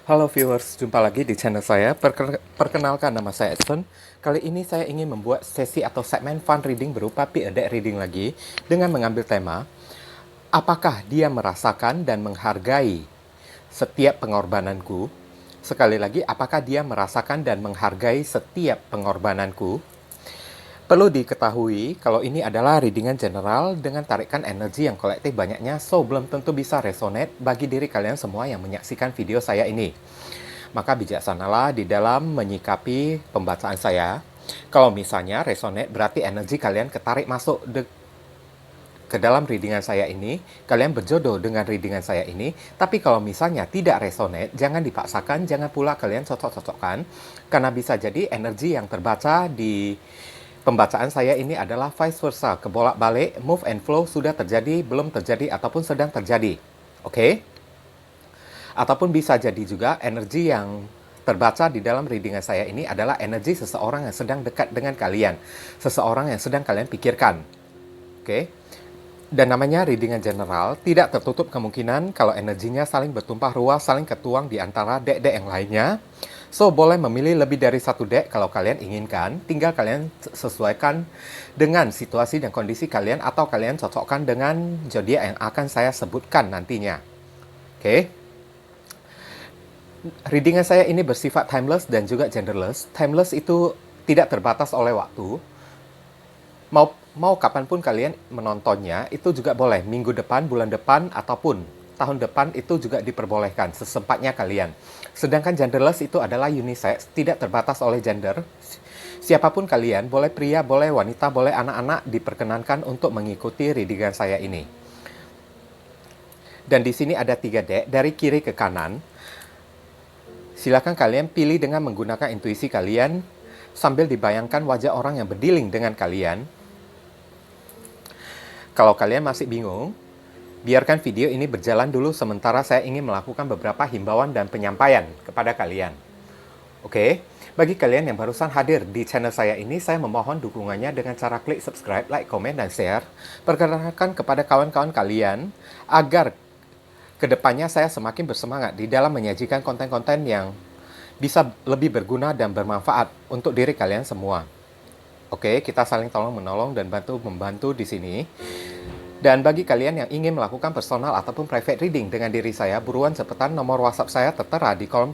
Halo viewers, jumpa lagi di channel saya. Perkenalkan, nama saya Edson. Kali ini saya ingin membuat sesi atau segmen fun reading berupa P-A-D reading lagi dengan mengambil tema apakah dia merasakan dan menghargai setiap pengorbananku? Sekali lagi, apakah dia merasakan dan menghargai setiap pengorbananku? Perlu diketahui kalau ini adalah readingan general dengan tarikan energi yang kolektif banyaknya, so belum tentu bisa resonate bagi diri kalian semua yang menyaksikan video saya ini. Maka bijaksanalah di dalam menyikapi pembacaan saya. Kalau misalnya resonate, berarti energi kalian ketarik masuk ke dalam readingan saya ini, kalian berjodoh dengan readingan saya ini. Tapi kalau misalnya tidak resonate, jangan dipaksakan, jangan pula kalian cocok-cocokkan, karena bisa jadi energi yang terbaca di pembacaan saya ini adalah vice versa, kebolak-balik, move and flow sudah terjadi, belum terjadi, ataupun sedang terjadi. Oke? Ataupun bisa jadi juga energi yang terbaca di dalam readingan saya ini adalah energi seseorang yang sedang dekat dengan kalian. Seseorang yang sedang kalian pikirkan. Oke? Dan namanya readingan general, tidak tertutup kemungkinan kalau energinya saling bertumpah ruah, saling ketuang di antara deck-deck yang lainnya. So, boleh memilih lebih dari satu deck kalau kalian inginkan. Tinggal kalian sesuaikan dengan situasi dan kondisi kalian atau kalian cocokkan dengan zodiak yang akan saya sebutkan nantinya. Oke? Readingan saya ini bersifat timeless dan juga genderless. Timeless itu tidak terbatas oleh waktu. Mau kapanpun kalian menontonnya, itu juga boleh. Minggu depan, bulan depan, ataupun tahun depan itu juga diperbolehkan, sesempatnya kalian. Sedangkan genderless itu adalah unisex, tidak terbatas oleh gender. Siapapun kalian, boleh pria, boleh wanita, boleh anak-anak, diperkenankan untuk mengikuti readingan saya ini. Dan di sini ada 3 deck, dari kiri ke kanan. Silakan kalian pilih dengan menggunakan intuisi kalian, sambil dibayangkan wajah orang yang berdealing dengan kalian. Kalau kalian masih bingung, biarkan video ini berjalan dulu sementara saya ingin melakukan beberapa himbauan dan penyampaian kepada kalian. Oke, bagi kalian yang barusan hadir di channel saya ini, saya memohon dukungannya dengan cara klik subscribe, like, komen, dan share. Perkenalkan kepada kawan-kawan kalian agar kedepannya saya semakin bersemangat di dalam menyajikan konten-konten yang bisa lebih berguna dan bermanfaat untuk diri kalian semua. Oke, kita saling tolong-menolong dan bantu-membantu di sini. Dan bagi kalian yang ingin melakukan personal ataupun private reading dengan diri saya, buruan cepetan, nomor WhatsApp saya tertera di kolom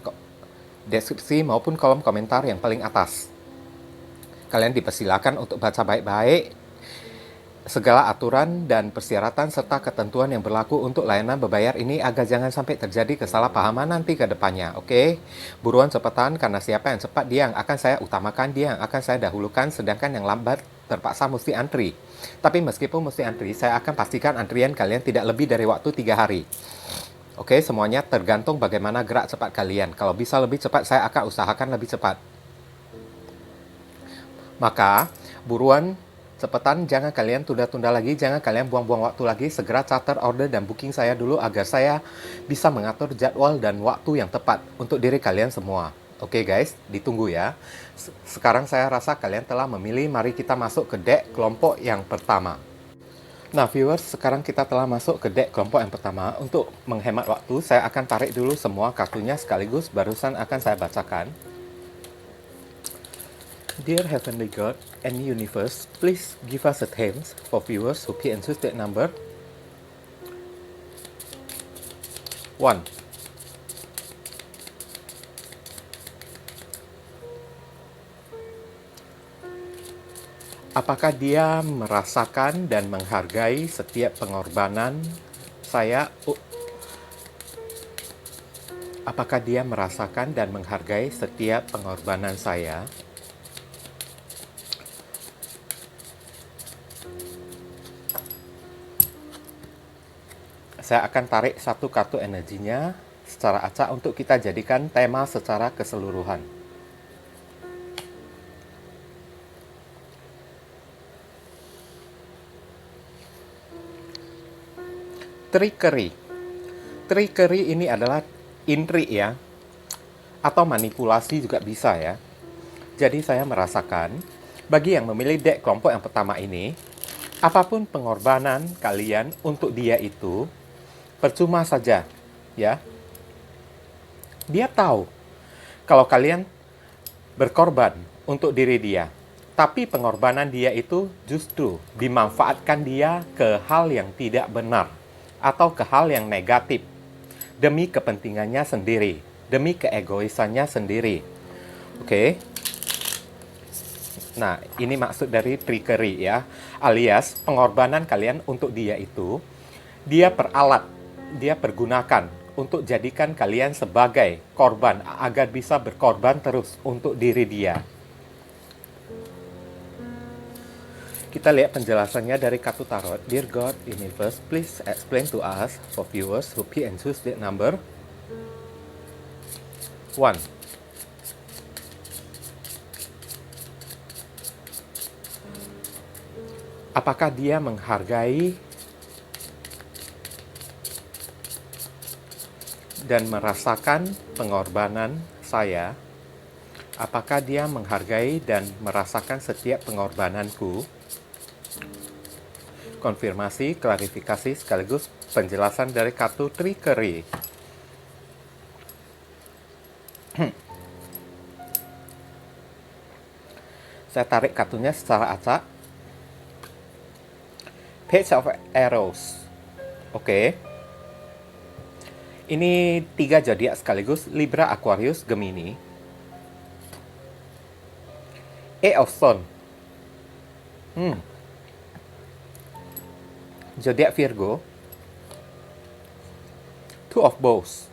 deskripsi maupun kolom komentar yang paling atas. Kalian dipersilakan untuk baca baik-baik segala aturan dan persyaratan serta ketentuan yang berlaku untuk layanan berbayar ini agar jangan sampai terjadi kesalahpahaman nanti ke depannya. Oke, buruan cepetan, karena siapa yang cepat dia yang akan saya utamakan, dia yang akan saya dahulukan, sedangkan yang lambat terpaksa mesti antri. Tapi meskipun mesti antri, saya akan pastikan antrian kalian tidak lebih dari waktu 3 hari. Oke, semuanya tergantung bagaimana gerak cepat kalian. Kalau bisa lebih cepat, saya akan usahakan lebih cepat. Maka, buruan cepetan, jangan kalian tunda-tunda lagi, jangan kalian buang-buang waktu lagi, segera charter, order, dan booking saya dulu agar saya bisa mengatur jadwal dan waktu yang tepat untuk diri kalian semua. Oke guys, ditunggu ya. Sekarang saya rasa kalian telah memilih, mari kita masuk ke deck kelompok yang pertama. Nah viewers, sekarang kita telah masuk ke deck kelompok yang pertama. Untuk menghemat waktu, saya akan tarik dulu semua kartunya sekaligus, barusan akan saya bacakan. Dear Heavenly God and Universe, please give us a hint for viewers who pick and choose that number. 1. Apakah dia merasakan dan menghargai setiap pengorbanan saya? Apakah dia merasakan dan menghargai setiap pengorbanan saya? Saya akan tarik satu kartu energinya secara acak untuk kita jadikan tema secara keseluruhan. Trickery. Trickery ini adalah intrik ya, atau manipulasi juga bisa ya. Jadi saya merasakan, bagi yang memilih deck kelompok yang pertama ini, apapun pengorbanan kalian untuk dia itu percuma saja, ya. Dia tahu kalau kalian berkorban untuk diri dia. Tapi pengorbanan dia itu justru dimanfaatkan dia ke hal yang tidak benar atau ke hal yang negatif demi kepentingannya sendiri, demi keegoisannya sendiri. Oke. Nah, ini maksud dari trickery ya, alias pengorbanan kalian untuk dia itu dia peralat, dia pergunakan untuk jadikan kalian sebagai korban agar bisa berkorban terus untuk diri dia. Kita lihat penjelasannya dari kartu tarot. Dear God, Universe, please explain to us for viewers who pick and choose that number. 1. Apakah dia menghargai dan merasakan pengorbanan saya? Apakah dia menghargai dan merasakan setiap pengorbananku? Konfirmasi, klarifikasi, sekaligus penjelasan dari kartu trickery. Saya tarik kartunya secara acak. Page of Arrows. Oke. Ini 3 zodiak sekaligus, Libra, Aquarius, Gemini. Eight of Stone. Zodiak Virgo. Two of Bows.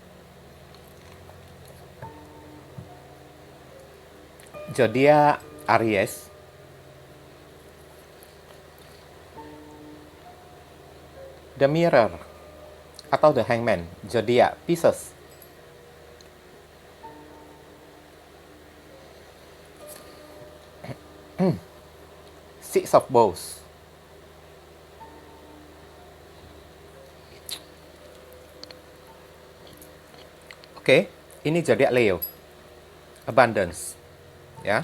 Zodiak Aries. The Mirror atau The Hangman, zodiak Pisces. Six of Bows. Oke, ini zodiak Leo. Abundance. Ya.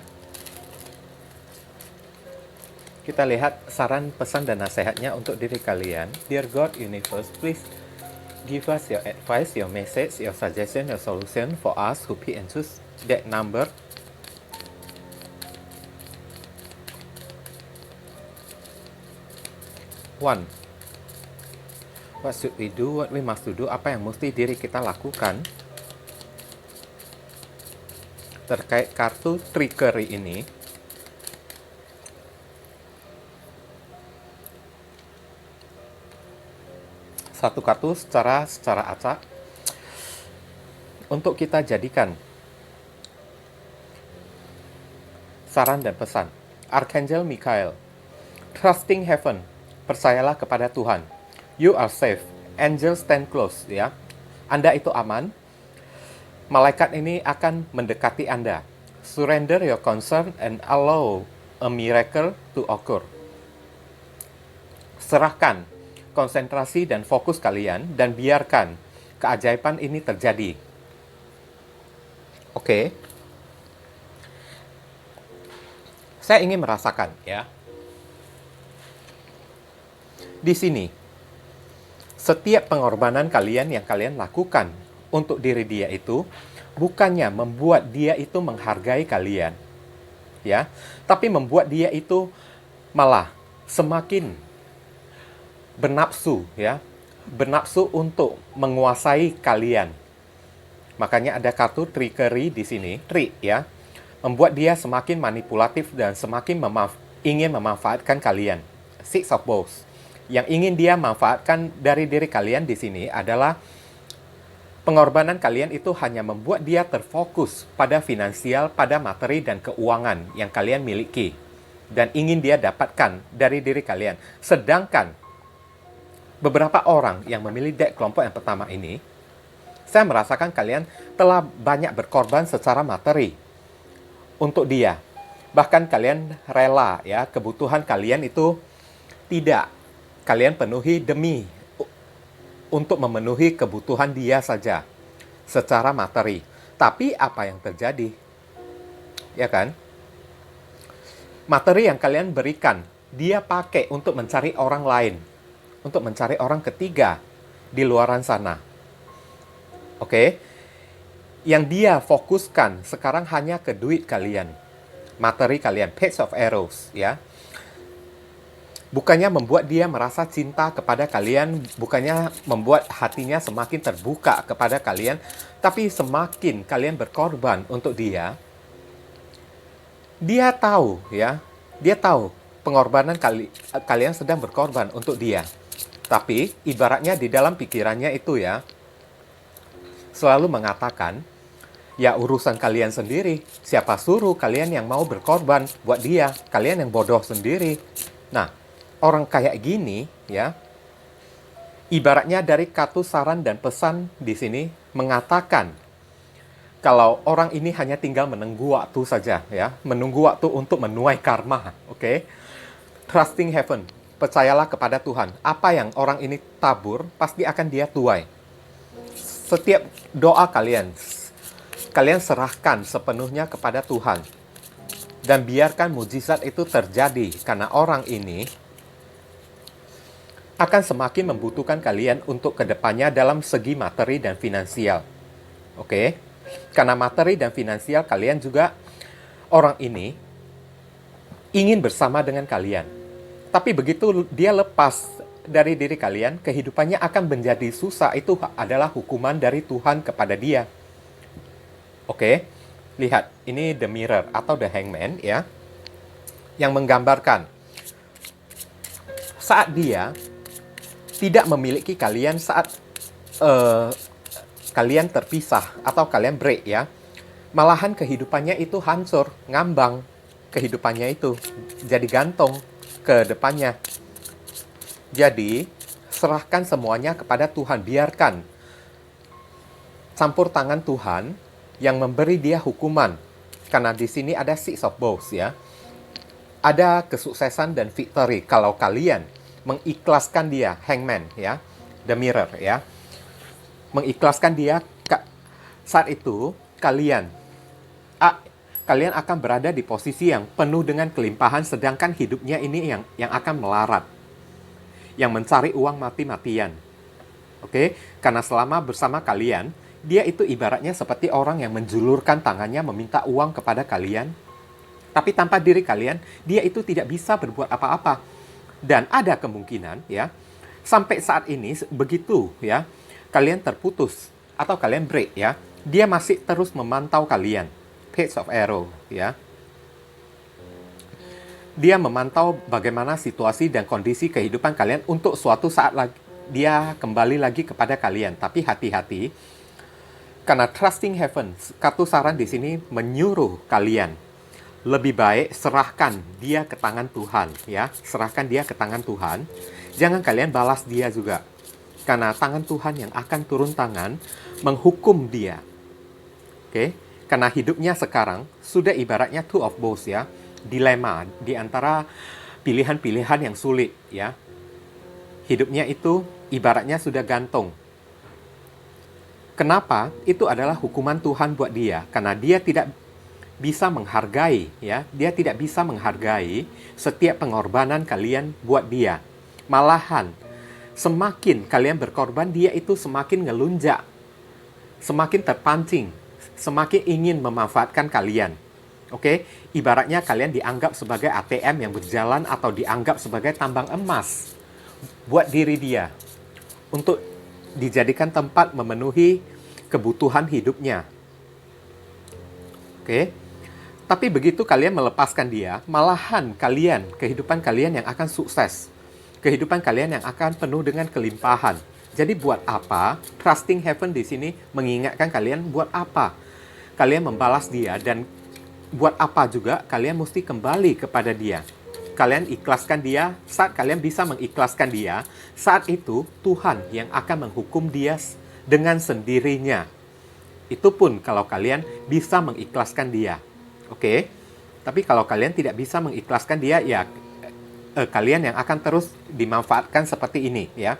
Kita lihat saran, pesan, dan nasihatnya untuk diri kalian. Dear God, Universe, please give us your advice, your message, your suggestion, your solution for us who pick and choose that number. One. What should we do? What we must do? Apa yang mesti diri kita lakukan terkait kartu trickery ini? Satu kartu secara acak untuk kita jadikan saran dan pesan. Archangel Michael, trusting heaven, percayalah kepada Tuhan. You are safe, angel stand close, ya. Anda itu aman. Malaikat ini akan mendekati Anda. Surrender your concern and allow a miracle to occur. Serahkan konsentrasi dan fokus kalian dan biarkan keajaiban ini terjadi. Oke. Saya ingin merasakan, ya. Di sini, setiap pengorbanan kalian yang kalian lakukan untuk diri dia itu bukannya membuat dia itu menghargai kalian, ya, tapi membuat dia itu malah semakin bernafsu, ya, bernafsu untuk menguasai kalian. Makanya ada kartu trickery di sini, trick, ya, membuat dia semakin manipulatif dan semakin ingin memanfaatkan kalian. Six of Bows. Yang ingin dia manfaatkan dari diri kalian di sini adalah pengorbanan kalian itu hanya membuat dia terfokus pada finansial, pada materi dan keuangan yang kalian miliki dan ingin dia dapatkan dari diri kalian. Sedangkan beberapa orang yang memilih deck kelompok yang pertama ini, saya merasakan kalian telah banyak berkorban secara materi untuk dia. Bahkan kalian rela, ya, kebutuhan kalian itu tidak kalian penuhi demi untuk memenuhi kebutuhan dia saja secara materi. Tapi apa yang terjadi? Ya kan? Materi yang kalian berikan, dia pakai untuk mencari orang lain, untuk mencari orang ketiga di luaran sana. Oke? Yang dia fokuskan sekarang hanya ke duit kalian, materi kalian, page of arrows, ya. Bukannya membuat dia merasa cinta kepada kalian, bukannya membuat hatinya semakin terbuka kepada kalian, tapi semakin kalian berkorban untuk dia, dia tahu, ya, dia tahu pengorbanan kalian sedang berkorban untuk dia. Tapi ibaratnya di dalam pikirannya itu, ya, selalu mengatakan, ya urusan kalian sendiri. Siapa suruh kalian yang mau berkorban buat dia? Kalian yang bodoh sendiri. Nah, orang kayak gini, ya, ibaratnya dari kartu saran dan pesan di sini mengatakan kalau orang ini hanya tinggal menunggu waktu saja, ya, menunggu waktu untuk menuai karma, oke? Trusting heaven, percayalah kepada Tuhan. Apa yang orang ini tabur pasti akan dia tuai. Setiap doa kalian serahkan sepenuhnya kepada Tuhan. Dan biarkan mujizat itu terjadi, karena orang ini akan semakin membutuhkan kalian untuk kedepannya dalam segi materi dan finansial. Oke? Karena materi dan finansial kalian juga, orang ini ingin bersama dengan kalian. Tapi begitu dia lepas dari diri kalian, kehidupannya akan menjadi susah. Itu adalah hukuman dari Tuhan kepada dia. Oke, lihat, ini the mirror atau the hangman, ya, yang menggambarkan saat dia tidak memiliki kalian saat kalian terpisah atau kalian break, ya, malahan kehidupannya itu hancur, ngambang kehidupannya itu, jadi gantung ke depannya. Jadi, serahkan semuanya kepada Tuhan, biarkan campur tangan Tuhan yang memberi dia hukuman. Karena di sini ada Six of Bowls, ya. Ada kesuksesan dan victory kalau kalian mengikhlaskan dia, hangman, ya. The mirror, ya. Mengikhlaskan dia, saat itu kalian akan berada di posisi yang penuh dengan kelimpahan, sedangkan hidupnya ini yang akan melarat, yang mencari uang mati-matian. Oke? Karena selama bersama kalian, dia itu ibaratnya seperti orang yang menjulurkan tangannya meminta uang kepada kalian. Tapi tanpa diri kalian, dia itu tidak bisa berbuat apa-apa. Dan ada kemungkinan, ya, sampai saat ini, begitu, ya, kalian terputus atau kalian break, ya, dia masih terus memantau kalian. Page of arrow, ya. Dia memantau bagaimana situasi dan kondisi kehidupan kalian untuk suatu saat lagi dia kembali lagi kepada kalian. Tapi hati-hati, karena trusting heaven, kartu saran di sini menyuruh kalian lebih baik serahkan dia ke tangan Tuhan, ya. Serahkan dia ke tangan Tuhan. Jangan kalian balas dia juga. Karena tangan Tuhan yang akan turun tangan menghukum dia. Oke? Karena hidupnya sekarang sudah ibaratnya two of bowls, ya. Dilema di antara pilihan-pilihan yang sulit, ya. Hidupnya itu ibaratnya sudah gantung. Kenapa? Itu adalah hukuman Tuhan buat dia. Karena dia tidak bisa menghargai, ya. Dia tidak bisa menghargai setiap pengorbanan kalian buat dia. Malahan, semakin kalian berkorban, dia itu semakin ngelunjak, semakin terpancing, semakin ingin memanfaatkan kalian. Oke? Ibaratnya kalian dianggap sebagai ATM yang berjalan atau dianggap sebagai tambang emas buat diri dia, untuk dijadikan tempat memenuhi kebutuhan hidupnya. Oke? Tapi begitu kalian melepaskan dia, malahan kehidupan kalian yang akan sukses. Kehidupan kalian yang akan penuh dengan kelimpahan. Jadi buat apa? Trusting heaven di sini mengingatkan kalian buat apa? Kalian membalas dia, dan buat apa juga kalian mesti kembali kepada dia. Kalian ikhlaskan dia. Saat kalian bisa mengikhlaskan dia, saat itu Tuhan yang akan menghukum dia dengan sendirinya. Itu pun kalau kalian bisa mengikhlaskan dia. Oke? Tapi kalau kalian tidak bisa mengikhlaskan dia, ya kalian yang akan terus dimanfaatkan seperti ini, ya.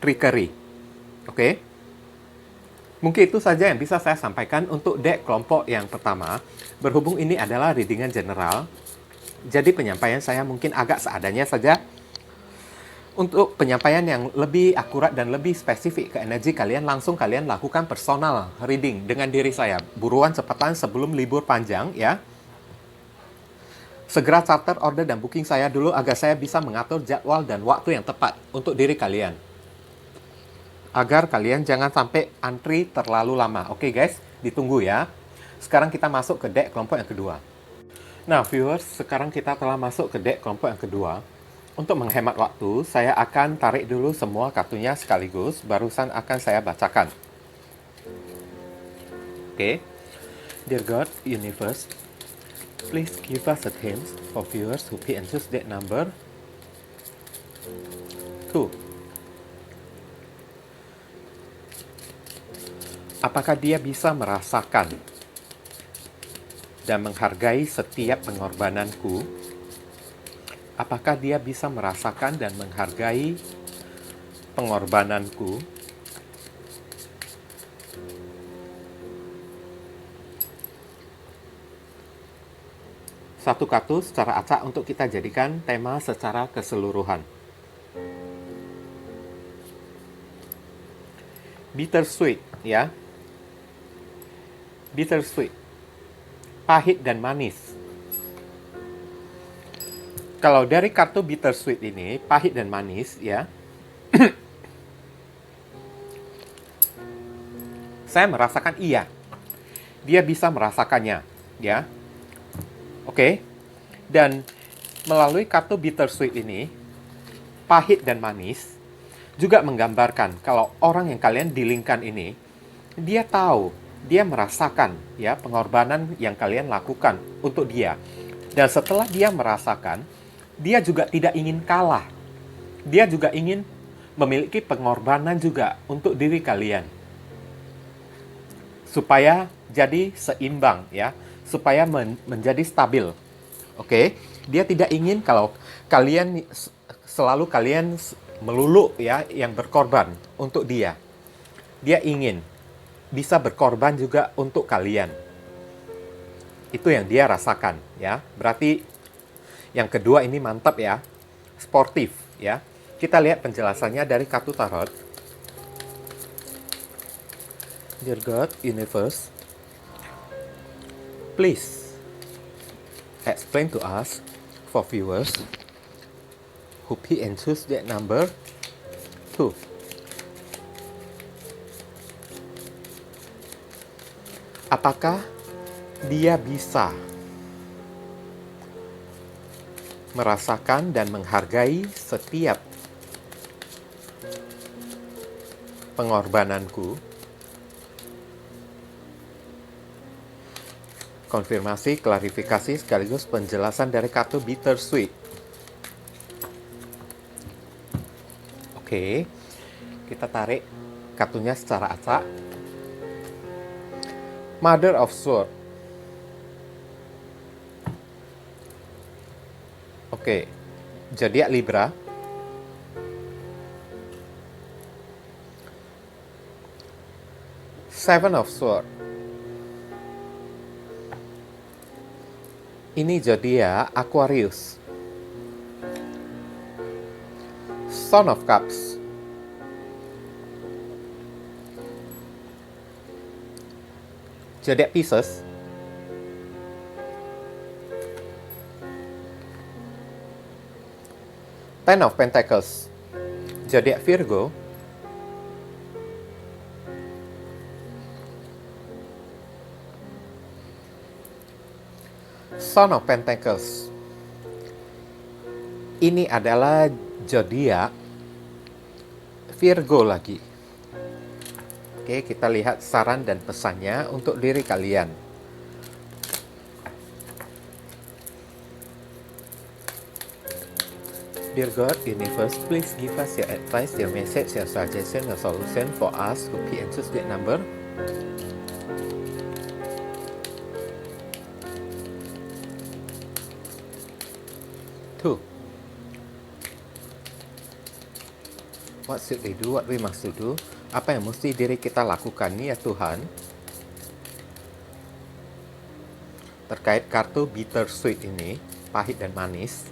Trickery. Oke? Mungkin itu saja yang bisa saya sampaikan untuk deck kelompok yang pertama. Berhubung ini adalah readingan general, jadi penyampaian saya mungkin agak seadanya saja. Untuk penyampaian yang lebih akurat dan lebih spesifik ke energi kalian, langsung kalian lakukan personal reading dengan diri saya. Buruan cepetan sebelum libur panjang ya. Segera charter, order, dan booking saya dulu agar saya bisa mengatur jadwal dan waktu yang tepat untuk diri kalian. Agar kalian jangan sampai antri terlalu lama. Oke guys, ditunggu ya. Sekarang kita masuk ke deck kelompok yang kedua. Nah viewers, sekarang kita telah masuk ke deck kelompok yang kedua. Untuk menghemat waktu, saya akan tarik dulu semua kartunya sekaligus, barusan akan saya bacakan. Oke. Dear God, Universe, please give us a hint for viewers who pick and choose that number 2. Apakah dia bisa merasakan dan menghargai setiap pengorbananku? Apakah dia bisa merasakan dan menghargai pengorbananku? Satu kartu secara acak untuk kita jadikan tema secara keseluruhan. Bittersweet, ya. Bittersweet. Pahit dan manis. Kalau dari kartu bittersweet ini, pahit dan manis, ya. Saya merasakan iya. Dia bisa merasakannya, ya. Oke. Dan melalui kartu bittersweet ini, pahit dan manis juga menggambarkan kalau orang yang kalian dealingkan ini, dia tahu, dia merasakan ya pengorbanan yang kalian lakukan untuk dia. Dan setelah dia merasakan, dia juga tidak ingin kalah. Dia juga ingin memiliki pengorbanan juga untuk diri kalian. Supaya jadi seimbang ya, supaya menjadi stabil. Oke, dia tidak ingin kalau kalian selalu melulu ya yang berkorban untuk dia. Dia ingin bisa berkorban juga untuk kalian. Itu yang dia rasakan ya. Berarti yang kedua ini mantap ya, sportif ya. Kita lihat penjelasannya dari kartu tarot. Dear God, Universe, please explain to us for viewers who pick and choose that number 2. Apakah dia bisa merasakan dan menghargai setiap pengorbananku? Konfirmasi, klarifikasi, sekaligus penjelasan dari kartu bittersweet. Oke, kita tarik kartunya secara acak. Mother of Swords. Oke, zodiak Libra. Seven of Swords. Ini zodiak Aquarius. Son of Cups. Zodiak Pisces. Ten of Pentacles. Zodiak Virgo. Son of Pentacles. Ini adalah zodiak Virgo lagi. Oke, kita lihat saran dan pesannya untuk diri kalian. Dear God, Universe, please give us your advice, your message, your suggestion, your solution for us who pick and choose that number. Two. What should we do? What we must do? Apa yang mesti diri kita lakukan nih ya Tuhan? Terkait kartu bittersweet ini, pahit dan manis.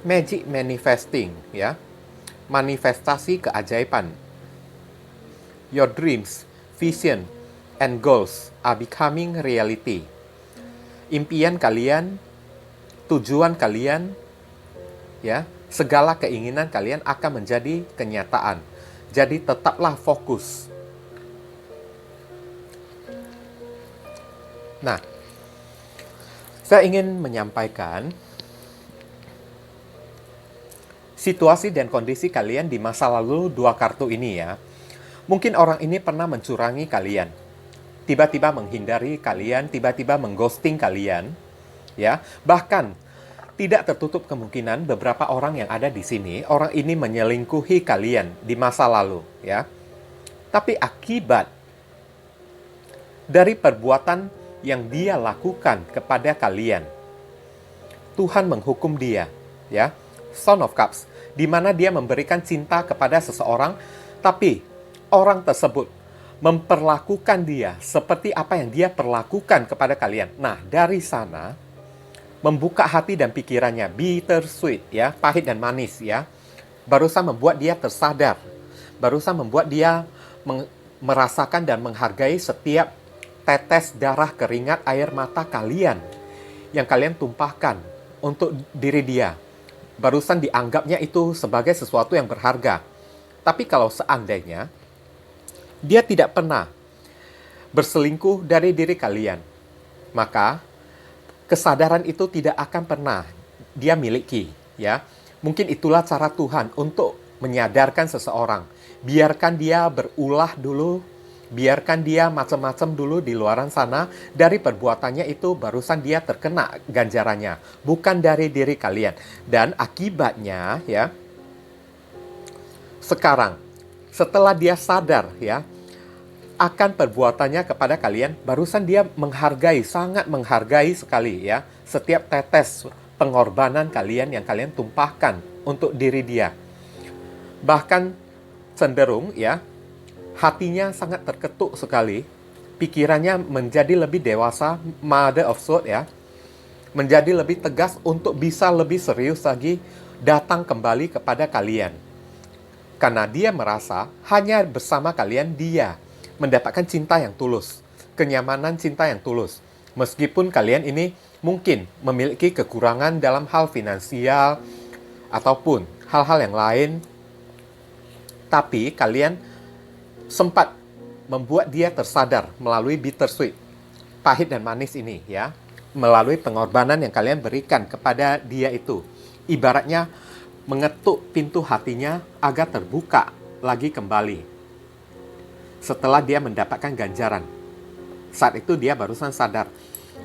magic manifesting, ya. Manifestasi keajaiban. Your dreams, vision, and goals are becoming reality. Impian kalian, tujuan kalian, ya, segala keinginan kalian akan menjadi kenyataan. Jadi tetaplah fokus. Nah, saya ingin menyampaikan situasi dan kondisi kalian di masa lalu dua kartu ini, ya. Mungkin orang ini pernah mencurangi kalian, tiba-tiba menghindari kalian, tiba-tiba mengghosting kalian, ya. Bahkan tidak tertutup kemungkinan beberapa orang yang ada di sini, orang ini menyelingkuhi kalian di masa lalu, ya. Tapi akibat dari perbuatan yang dia lakukan kepada kalian, Tuhan menghukum dia, ya. Son of Cups, di mana dia memberikan cinta kepada seseorang, tapi orang tersebut memperlakukan dia seperti apa yang dia perlakukan kepada kalian. Nah, dari sana membuka hati dan pikirannya, bittersweet, ya, pahit dan manis, ya. Barusan membuat dia tersadar, barusan membuat dia merasakan dan menghargai setiap tetes darah, keringat, air mata kalian yang kalian tumpahkan untuk diri dia. Barusan dianggapnya itu sebagai sesuatu yang berharga. Tapi kalau seandainya dia tidak pernah berselingkuh dari diri kalian, maka kesadaran itu tidak akan pernah dia miliki, ya. Mungkin itulah cara Tuhan untuk menyadarkan seseorang. Biarkan dia berulah dulu, biarkan dia macam-macam dulu di luaran sana, dari perbuatannya itu barusan dia terkena ganjarannya, bukan dari diri kalian. Dan akibatnya, ya, sekarang setelah dia sadar, ya, akan perbuatannya kepada kalian, barusan dia menghargai, sangat menghargai sekali, ya, setiap tetes pengorbanan kalian yang kalian tumpahkan untuk diri dia. Bahkan cenderung, ya, hatinya sangat terketuk sekali, pikirannya menjadi lebih dewasa, Mother of Swords, ya, menjadi lebih tegas untuk bisa lebih serius lagi datang kembali kepada kalian. Karena dia merasa hanya bersama kalian dia mendapatkan cinta yang tulus, kenyamanan cinta yang tulus. Meskipun kalian ini mungkin memiliki kekurangan dalam hal finansial ataupun hal-hal yang lain, tapi kalian sempat membuat dia tersadar melalui bittersweet, pahit dan manis ini, ya, melalui pengorbanan yang kalian berikan kepada dia itu. Ibaratnya mengetuk pintu hatinya agar terbuka lagi kembali setelah dia mendapatkan ganjaran. Saat itu dia barusan sadar.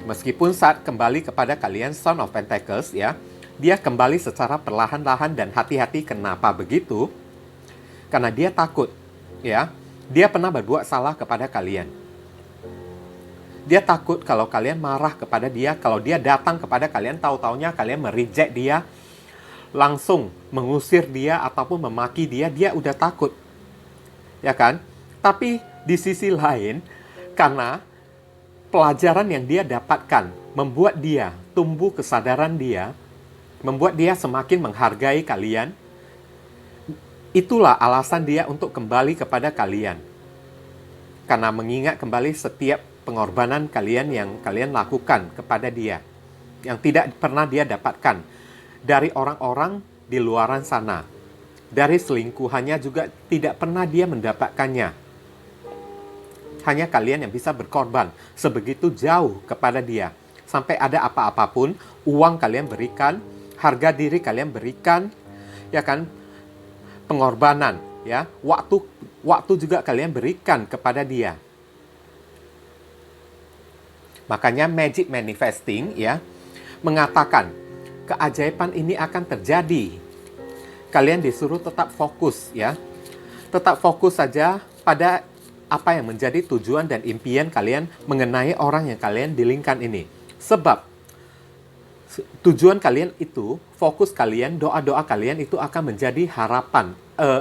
Meskipun saat kembali kepada kalian Son of Pentacles, ya, dia kembali secara perlahan-lahan dan hati-hati. Kenapa begitu? Karena dia takut, ya. Dia pernah berbuat salah kepada kalian. Dia takut kalau kalian marah kepada dia, kalau dia datang kepada kalian, tahu-taunya kalian mereject dia, langsung mengusir dia ataupun memaki dia, dia udah takut. Ya kan? Tapi di sisi lain, karena pelajaran yang dia dapatkan membuat dia tumbuh kesadaran dia, membuat dia semakin menghargai kalian. Itulah alasan dia untuk kembali kepada kalian. Karena mengingat kembali setiap pengorbanan kalian yang kalian lakukan kepada dia, yang tidak pernah dia dapatkan dari orang-orang di luaran sana. Dari selingkuhannya juga tidak pernah dia mendapatkannya. Hanya kalian yang bisa berkorban sebegitu jauh kepada dia. Sampai ada apa-apapun, uang kalian berikan, harga diri kalian berikan, ya kan? Pengorbanan, ya, waktu juga kalian berikan kepada dia. Makanya magic manifesting, ya, mengatakan keajaiban ini akan terjadi. Kalian disuruh tetap fokus, ya. Tetap fokus saja pada apa yang menjadi tujuan dan impian kalian mengenai orang yang kalian dealingkan ini. Sebab tujuan kalian itu, fokus kalian, doa-doa kalian itu akan menjadi harapan,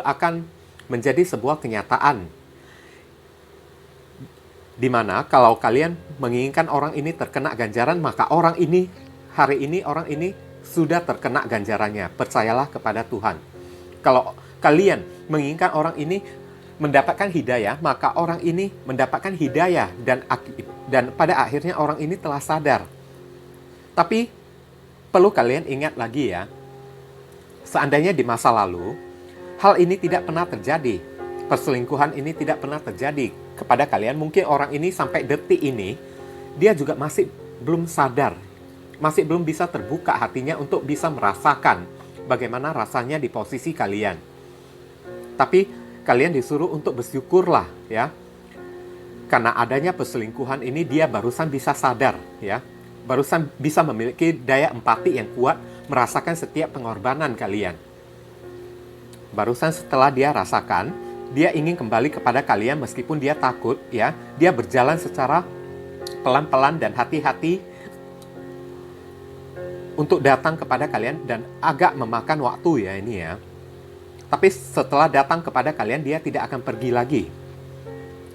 akan menjadi sebuah kenyataan. Dimana kalau kalian menginginkan orang ini terkena ganjaran, maka orang ini, hari ini orang ini sudah terkena ganjarannya. Percayalah kepada Tuhan. Kalau kalian menginginkan orang ini mendapatkan hidayah, maka orang ini mendapatkan hidayah, dan pada akhirnya orang ini telah sadar. Tapi perlu kalian ingat lagi ya, seandainya di masa lalu hal ini tidak pernah terjadi, perselingkuhan ini tidak pernah terjadi kepada kalian, mungkin orang ini sampai detik ini dia juga masih belum sadar, masih belum bisa terbuka hatinya untuk bisa merasakan bagaimana rasanya di posisi kalian. Tapi kalian disuruh untuk bersyukurlah ya, karena adanya perselingkuhan ini dia barusan bisa sadar ya, barusan bisa memiliki daya empati yang kuat, merasakan setiap pengorbanan kalian. Barusan setelah dia rasakan, dia ingin kembali kepada kalian meskipun dia takut ya. Dia berjalan secara pelan-pelan dan hati-hati untuk datang kepada kalian, dan agak memakan waktu ya ini ya. Tapi setelah datang kepada kalian, dia tidak akan pergi lagi.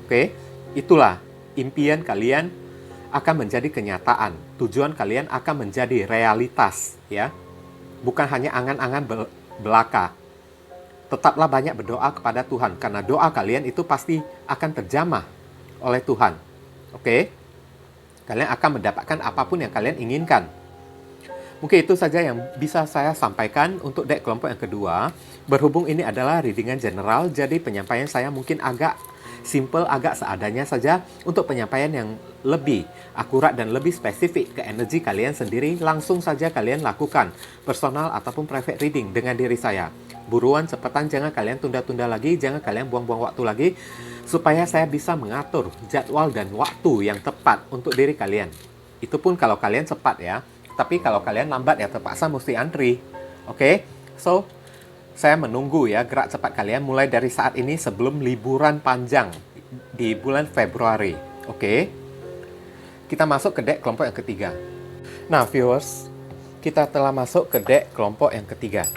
Oke, itulah impian kalian akan menjadi kenyataan. Tujuan kalian akan menjadi realitas ya. Bukan hanya angan-angan belaka. Tetaplah banyak berdoa kepada Tuhan, karena doa kalian itu pasti akan terjamah oleh Tuhan. Oke? Kalian akan mendapatkan apapun yang kalian inginkan. Mungkin itu saja yang bisa saya sampaikan untuk deck kelompok yang kedua. Berhubung ini adalah readingan general, jadi penyampaian saya mungkin agak simple, agak seadanya saja. Untuk penyampaian yang lebih akurat dan lebih spesifik ke energi kalian sendiri, langsung saja kalian lakukan personal ataupun private reading dengan diri saya. Buruan, cepetan, jangan kalian tunda-tunda lagi, jangan kalian buang-buang waktu lagi, supaya saya bisa mengatur jadwal dan waktu yang tepat untuk diri kalian. Itu pun kalau kalian cepat ya, tapi kalau kalian lambat ya terpaksa mesti antri. Oke? So, saya menunggu ya gerak cepat kalian mulai dari saat ini sebelum liburan panjang di bulan Februari. Oke? Kita masuk ke deck kelompok yang ketiga. Nah, viewers, kita telah masuk ke deck kelompok yang ketiga.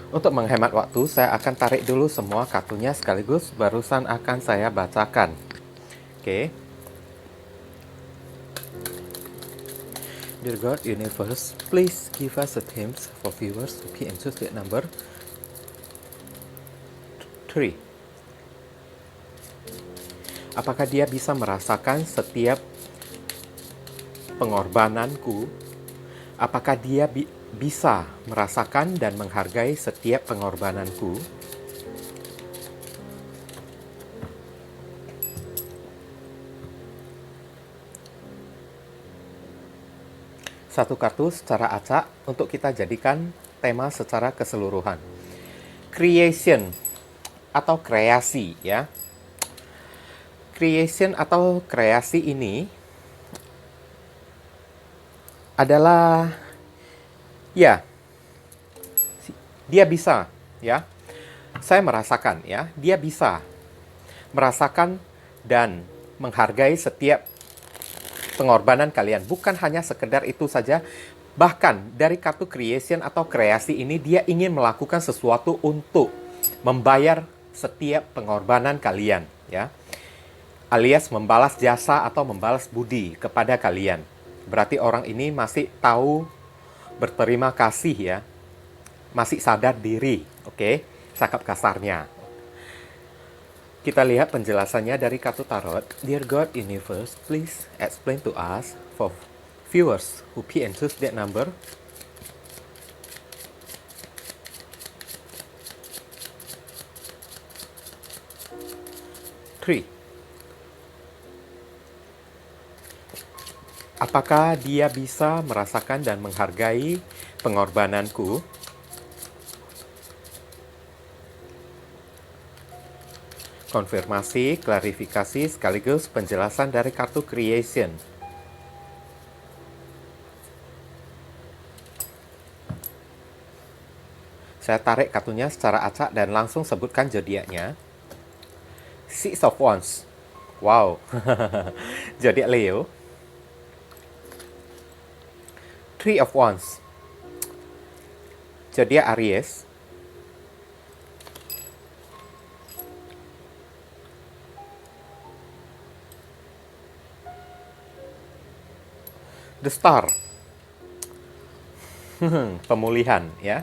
Untuk menghemat waktu, saya akan tarik dulu semua kartunya sekaligus, barusan akan saya bacakan. Oke. Dear God, Universe, please give us a themes for viewers who key and choose the number 3. Apakah dia bisa merasakan setiap pengorbananku? Apakah dia bisa merasakan dan menghargai setiap pengorbananku? Satu kartu secara acak untuk kita jadikan tema secara keseluruhan. Creation atau kreasi ya. Creation atau kreasi ini adalah ya, dia bisa ya. Saya merasakan ya, dia bisa merasakan dan menghargai setiap pengorbanan kalian. Bukan hanya sekedar itu saja, bahkan dari kartu creation atau kreasi ini dia ingin melakukan sesuatu untuk membayar setiap pengorbanan kalian ya. Alias membalas jasa atau membalas budi kepada kalian. Berarti orang ini masih tahu berterima kasih ya. Masih sadar diri, oke? Cakap kasarnya. Kita lihat penjelasannya dari kartu tarot. Dear God Universe, please explain to us for viewers who key and choose that number. Three. Apakah dia bisa merasakan dan menghargai pengorbananku? Konfirmasi, klarifikasi, sekaligus penjelasan dari kartu creation. Saya tarik kartunya secara acak dan langsung sebutkan zodiaknya. Six of Wands. Wow. Zodiak Leo. Three of Wands. Zodiak Aries. The Star. Pemulihan ya.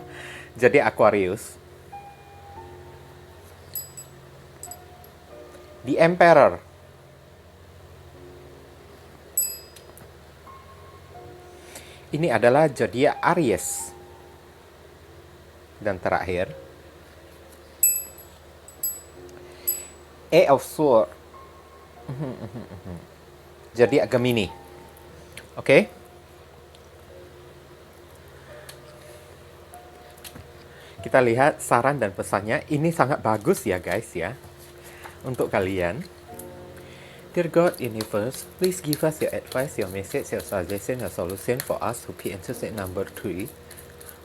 Jadi Aquarius, The Emperor. Ini adalah zodiak Aries. Dan terakhir, Eight of Swords. Zodiak Gemini. Oke? Kita lihat saran dan pesannya. Ini sangat bagus ya guys ya. Untuk kalian. Dear God, Universe, please give us your advice, your message, your suggestion, your solution for us who be interested number 3.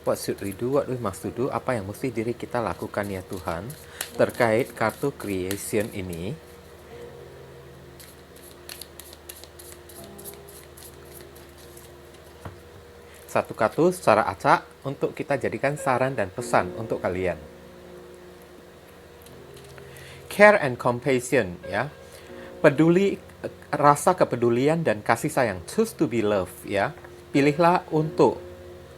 What should we do? What we must do? Apa yang mesti diri kita lakukan ya Tuhan terkait kartu creation ini? Satu kartu secara acak untuk kita jadikan saran dan pesan untuk kalian. Care and compassion ya. Peduli, rasa kepedulian dan kasih sayang. Choose to be loved ya. Pilihlah untuk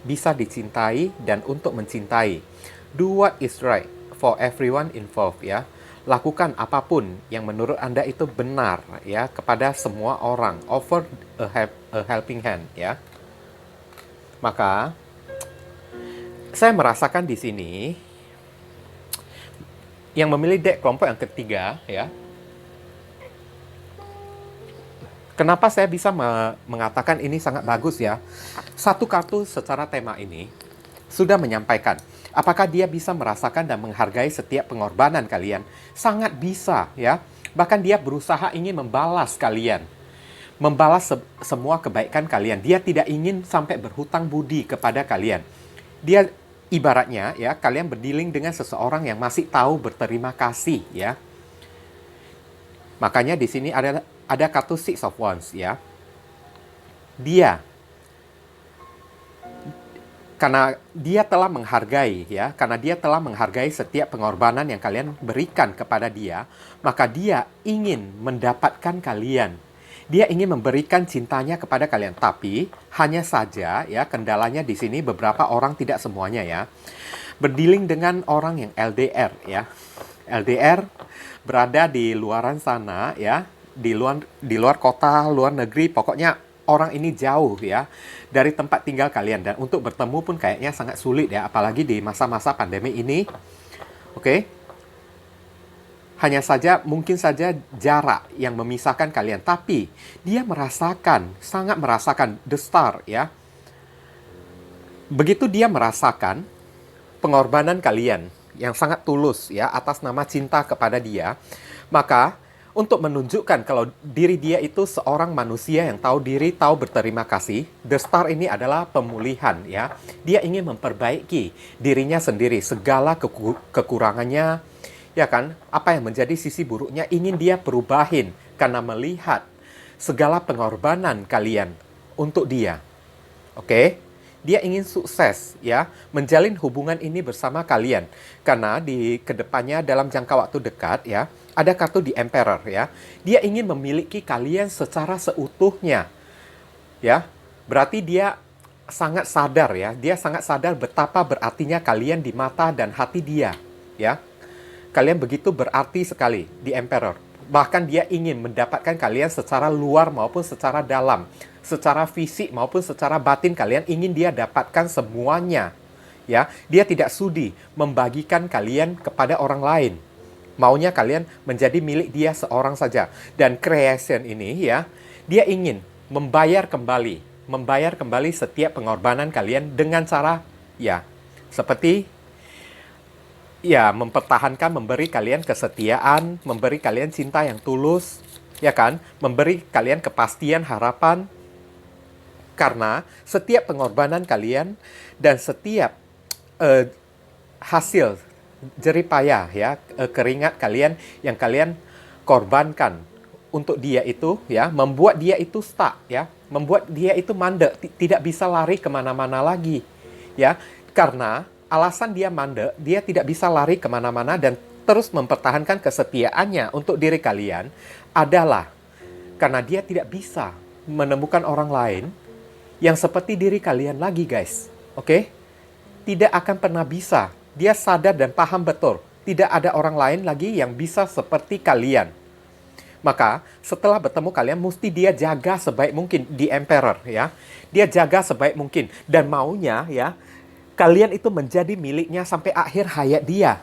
bisa dicintai dan untuk mencintai. Do what is right for everyone involved ya. Lakukan apapun yang menurut Anda itu benar ya kepada semua orang. Offer a helping hand ya. Maka saya merasakan di sini yang memilih deck kelompok yang ketiga ya. Kenapa saya bisa mengatakan ini sangat bagus ya? Satu kartu secara tema ini sudah menyampaikan apakah dia bisa merasakan dan menghargai setiap pengorbanan kalian. Sangat bisa ya. Bahkan dia berusaha ingin membalas kalian. Membalas semua kebaikan kalian. Dia tidak ingin sampai berhutang budi kepada kalian. Dia ibaratnya ya, kalian berdealing dengan seseorang yang masih tahu berterima kasih ya. Makanya di sini ada kartu Six of Wands ya. Karena dia telah menghargai ya, karena dia telah menghargai setiap pengorbanan yang kalian berikan kepada dia, maka dia ingin mendapatkan kalian. Dia ingin memberikan cintanya kepada kalian, tapi hanya saja ya kendalanya di sini beberapa orang, tidak semuanya ya. Berdealing dengan orang yang LDR ya. LDR berada di luaran sana ya, di luar kota, luar negeri, pokoknya orang ini jauh ya dari tempat tinggal kalian, dan untuk bertemu pun kayaknya sangat sulit ya, apalagi di masa-masa pandemi ini. Oke. Hanya saja, mungkin saja jarak yang memisahkan kalian. Tapi, dia sangat merasakan the star ya. Begitu dia merasakan pengorbanan kalian yang sangat tulus ya, atas nama cinta kepada dia. Maka, untuk menunjukkan kalau diri dia itu seorang manusia yang tahu diri, tahu berterima kasih, the star ini adalah pemulihan ya. Dia ingin memperbaiki dirinya sendiri, segala kekurangannya, ya kan, apa yang menjadi sisi buruknya ingin dia perubahin karena melihat segala pengorbanan kalian untuk dia. Oke? Dia ingin sukses ya, menjalin hubungan ini bersama kalian. Karena di kedepannya dalam jangka waktu dekat ya, ada kartu di Emperor ya. Dia ingin memiliki kalian secara seutuhnya. Ya. Berarti dia sangat sadar ya, dia sangat sadar betapa berartinya kalian di mata dan hati dia, ya. Kalian begitu berarti sekali di Emperor. Bahkan dia ingin mendapatkan kalian secara luar maupun secara dalam. Secara fisik maupun secara batin kalian ingin dia dapatkan semuanya. Ya, dia tidak sudi membagikan kalian kepada orang lain. Maunya kalian menjadi milik dia seorang saja. Dan creation ini ya, dia ingin membayar kembali setiap pengorbanan kalian dengan cara ya, seperti ya, mempertahankan, memberi kalian kesetiaan, memberi kalian cinta yang tulus, ya kan? Memberi kalian kepastian, harapan. Karena setiap pengorbanan kalian dan setiap hasil jerih payah ya, keringat kalian yang kalian korbankan untuk dia itu ya, membuat dia itu stuck ya, membuat dia itu mandek, tidak bisa lari kemana-mana lagi ya, karena alasan dia mandek, dia tidak bisa lari kemana-mana dan terus mempertahankan kesetiaannya untuk diri kalian adalah karena dia tidak bisa menemukan orang lain yang seperti diri kalian lagi, guys. Oke? Tidak akan pernah bisa. Dia sadar dan paham betul. Tidak ada orang lain lagi yang bisa seperti kalian. Maka setelah bertemu kalian, mesti dia jaga sebaik mungkin di Emperor, ya. Dia jaga sebaik mungkin. Dan maunya, ya, kalian itu menjadi miliknya sampai akhir hayat dia.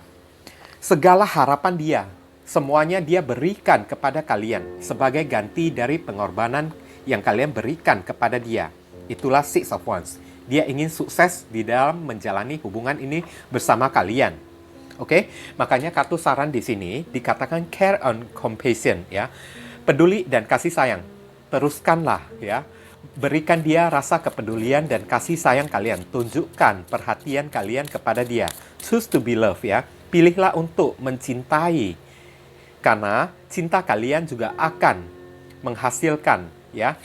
Segala harapan dia, semuanya dia berikan kepada kalian sebagai ganti dari pengorbanan yang kalian berikan kepada dia. Itulah Six of Wands. Dia ingin sukses di dalam menjalani hubungan ini bersama kalian. Oke, makanya kartu saran di sini dikatakan care and compassion, ya. Peduli dan kasih sayang. Teruskanlah, ya. Berikan dia rasa kepedulian dan kasih sayang kalian. Tunjukkan perhatian kalian kepada dia. Choose to be loved, ya. Pilihlah untuk mencintai. Karena cinta kalian juga akan menghasilkan, ya,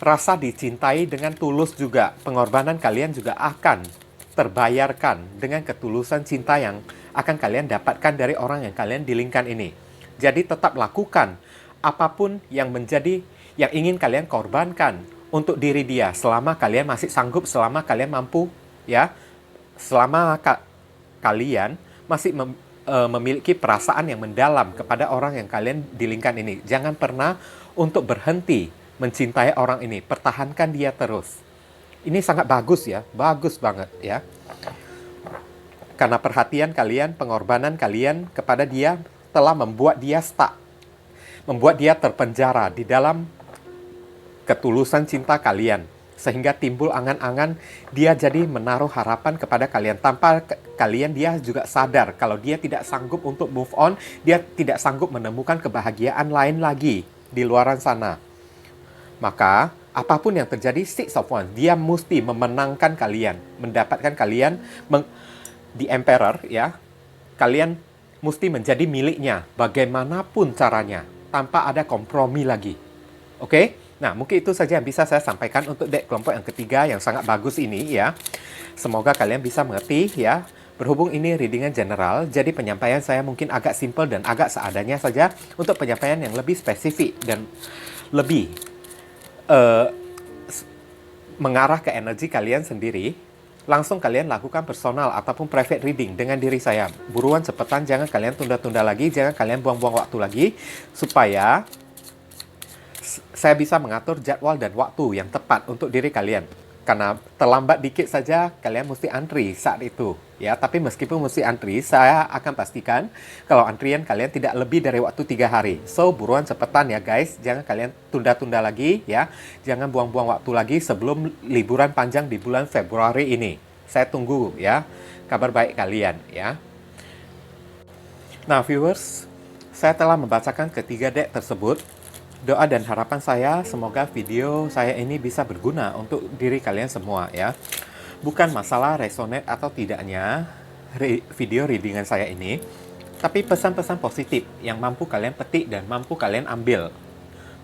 rasa dicintai dengan tulus juga. Pengorbanan kalian juga akan terbayarkan dengan ketulusan cinta yang akan kalian dapatkan dari orang yang kalian dilingkan ini. Jadi tetap lakukan apapun yang ingin kalian korbankan untuk diri dia selama kalian masih sanggup, selama kalian mampu, ya. Selama kalian masih memiliki perasaan yang mendalam kepada orang yang kalian dilingkan ini. Jangan pernah untuk berhenti mencintai orang ini. Pertahankan dia terus. Ini sangat bagus, ya. Bagus banget, ya. Karena perhatian kalian, pengorbanan kalian kepada dia telah membuat dia stuck. Membuat dia terpenjara di dalam ketulusan cinta kalian. Sehingga timbul angan-angan dia jadi menaruh harapan kepada kalian. Tanpa kalian, dia juga sadar kalau dia tidak sanggup untuk move on. Dia tidak sanggup menemukan kebahagiaan lain lagi di luaran sana. Maka apapun yang terjadi, Six of Wands, dia mesti memenangkan kalian. Mendapatkan kalian di Emperor, ya. Kalian mesti menjadi miliknya bagaimanapun caranya, tanpa ada kompromi lagi. Oke? Nah, mungkin itu saja yang bisa saya sampaikan untuk deck kelompok yang ketiga yang sangat bagus ini, ya. Semoga kalian bisa mengerti, ya. Berhubung ini readingan general, jadi penyampaian saya mungkin agak simple dan agak seadanya saja. Untuk penyampaian yang lebih spesifik dan lebih mengarah ke energi kalian sendiri, langsung kalian lakukan personal ataupun private reading dengan diri saya. Buruan cepetan, jangan kalian tunda-tunda lagi, jangan kalian buang-buang waktu lagi, supaya saya bisa mengatur jadwal dan waktu yang tepat untuk diri kalian. Karena terlambat dikit saja, kalian mesti antri saat itu, ya. Tapi meskipun mesti antri, saya akan pastikan kalau antrian kalian tidak lebih dari waktu 3 hari. So, buruan cepetan ya guys, jangan kalian tunda-tunda lagi, ya. Jangan buang-buang waktu lagi sebelum liburan panjang di bulan Februari ini. Saya tunggu, ya, kabar baik kalian, ya. Nah, viewers, saya telah membacakan ketiga deck tersebut. Doa dan harapan saya semoga video saya ini bisa berguna untuk diri kalian semua, ya. Bukan masalah resonate atau tidaknya video readingan saya ini, tapi pesan-pesan positif yang mampu kalian petik dan mampu kalian ambil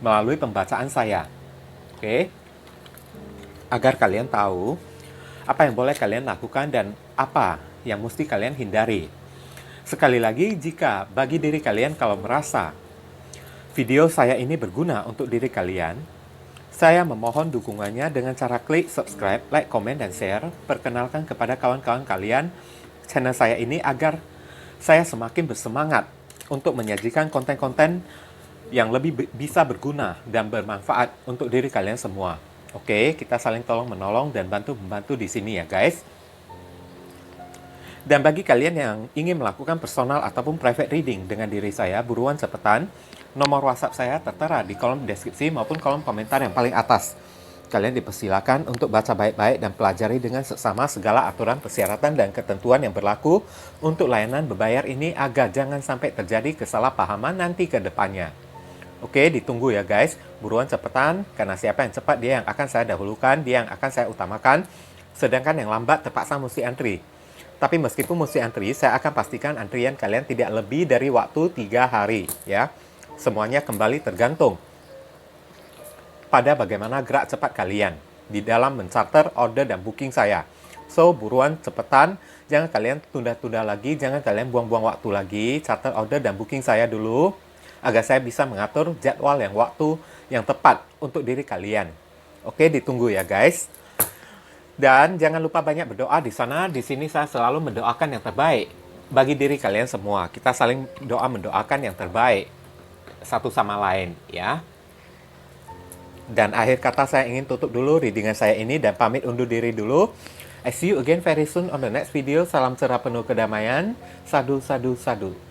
melalui pembacaan saya. Oke? Agar kalian tahu apa yang boleh kalian lakukan dan apa yang mesti kalian hindari. Sekali lagi, jika bagi diri kalian kalau merasa video saya ini berguna untuk diri kalian, saya memohon dukungannya dengan cara klik subscribe, like, komen, dan share. Perkenalkan kepada kawan-kawan kalian channel saya ini agar saya semakin bersemangat untuk menyajikan konten-konten yang lebih bisa berguna dan bermanfaat untuk diri kalian semua. Oke, kita saling tolong-menolong dan bantu-membantu di sini ya guys. Dan bagi kalian yang ingin melakukan personal ataupun private reading dengan diri saya, buruan cepetan. Nomor WhatsApp saya tertera di kolom deskripsi maupun kolom komentar yang paling atas. Kalian dipersilakan untuk baca baik-baik dan pelajari dengan seksama segala aturan persyaratan dan ketentuan yang berlaku untuk layanan berbayar ini agar jangan sampai terjadi kesalahpahaman nanti ke depannya. Oke, ditunggu ya guys. Buruan cepetan, karena siapa yang cepat dia yang akan saya dahulukan, dia yang akan saya utamakan. Sedangkan yang lambat terpaksa mesti antri. Tapi meskipun mesti antri, saya akan pastikan antrian kalian tidak lebih dari waktu 3 hari, ya. Semuanya kembali tergantung pada bagaimana gerak cepat kalian di dalam mencharter order dan booking saya. So, buruan cepetan, jangan kalian tunda-tunda lagi, jangan kalian buang-buang waktu lagi, charter order dan booking saya dulu, agar saya bisa mengatur jadwal yang waktu yang tepat untuk diri kalian. Oke, ditunggu ya guys. Dan jangan lupa banyak berdoa di sana. Di sini saya selalu mendoakan yang terbaik bagi diri kalian semua. Kita saling doa mendoakan yang terbaik satu sama lain, ya. Dan akhir kata saya ingin tutup dulu readingan saya ini dan pamit undur diri dulu. I see you again very soon on the next video. Salam cerah penuh kedamaian. Sadu, sadu, sadu.